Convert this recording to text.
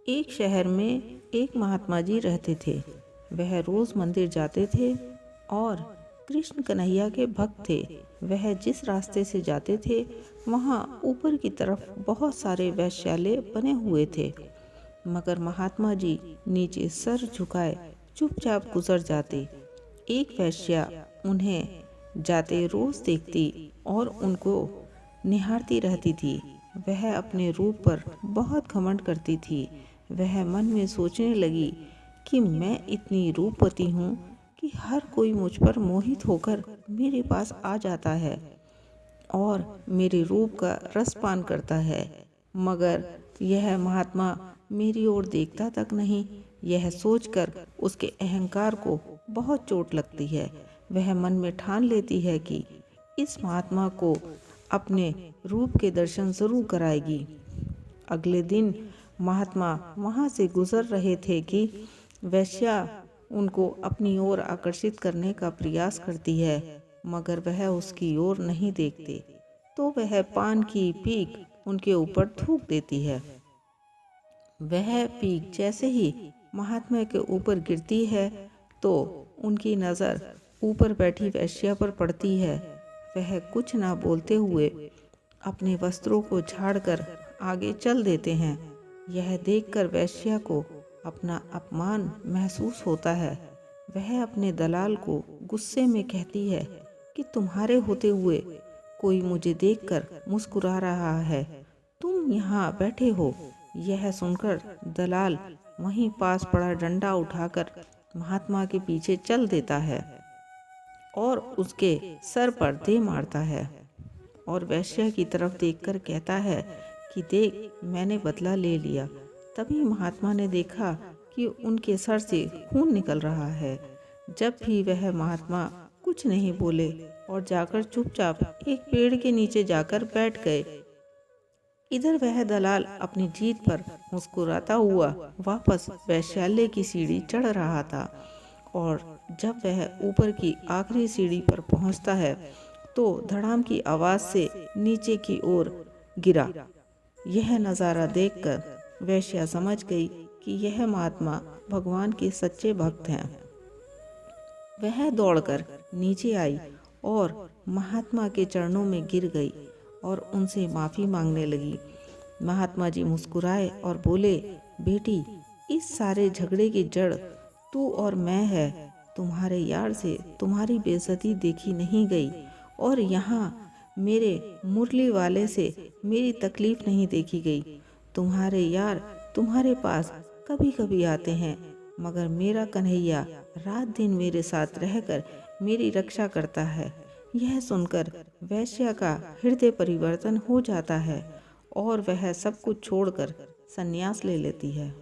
एक शहर में एक महात्मा जी रहते थे। वह रोज मंदिर जाते थे और कृष्ण कन्हैया के भक्त थे। वह जिस रास्ते से जाते थे वहाँ ऊपर की तरफ बहुत सारे वैश्यालय बने हुए थे, मगर महात्मा जी नीचे सर झुकाए चुपचाप गुजर जाते। एक वैश्या उन्हें जाते रोज देखती और उनको निहारती रहती थी। वह अपने रूप पर बहुत घमंड करती थी। वह मन में सोचने लगी कि मैं इतनी रूपवती हूँ कि हर कोई मुझ पर मोहित होकर मेरे पास आ जाता है और मेरे रूप का रसपान करता है, मगर यह महात्मा मेरी ओर देखता तक नहीं। यह सोचकर उसके अहंकार को बहुत चोट लगती है। वह मन में ठान लेती है कि इस महात्मा को अपने रूप के दर्शन जरूर कराएगी। अगले दिन महात्मा वहां से गुजर रहे थे कि वैश्या उनको अपनी ओर आकर्षित करने का प्रयास करती है, मगर वह उसकी ओर नहीं देखते। तो वह पान की पीक उनके ऊपर थूक देती है। वह पीक जैसे ही महात्मा के ऊपर गिरती है तो उनकी नज़र ऊपर बैठी वैश्या पर पड़ती है। वह कुछ ना बोलते हुए अपने वस्त्रों को झाड़कर आगे चल देते हैं। यह देखकर वैश्या को अपना अपमान महसूस होता है। वह अपने दलाल को गुस्से में कहती है कि तुम्हारे होते हुए कोई मुझे देखकर मुस्कुरा रहा है, तुम यहाँ बैठे हो। यह सुनकर दलाल वहीं पास पड़ा डंडा उठाकर महात्मा के पीछे चल देता है और उसके सर पर दे मारता है और वैश्या की तरफ देखकर कहता है कि देख, मैंने बदला ले लिया। तभी महात्मा ने देखा कि उनके सर से खून निकल रहा है। जब भी वह महात्मा कुछ नहीं बोले और जाकर चुपचाप एक पेड़ के नीचे जाकर बैठ गए। इधर वह दलाल अपनी जीत पर मुस्कुराता हुआ वापस वैश्यालय की सीढ़ी चढ़ रहा था और जब वह ऊपर की आखिरी सीढ़ी पर पहुंचता है तो धड़ाम की आवाज से नीचे की ओर गिरा। यह नज़ारा देखकर वैश्या समझ गई कि यह महात्मा भगवान के सच्चे भक्त हैं। वह दौड़कर नीचे आई और महात्मा के चरणों में गिर गई और उनसे माफ़ी मांगने लगी। महात्मा जी मुस्कुराए और बोले, बेटी, इस सारे झगड़े की जड़ तू और मैं है। तुम्हारे यार से तुम्हारी बेइज्जती देखी नहीं गई और यहाँ मेरे मुरली वाले से मेरी तकलीफ नहीं देखी गई। तुम्हारे यार तुम्हारे पास कभी कभी आते हैं, मगर मेरा कन्हैया रात दिन मेरे साथ रहकर मेरी रक्षा करता है। यह सुनकर वैश्या का हृदय परिवर्तन हो जाता है और वह सब कुछ छोड़कर संन्यास ले लेती है।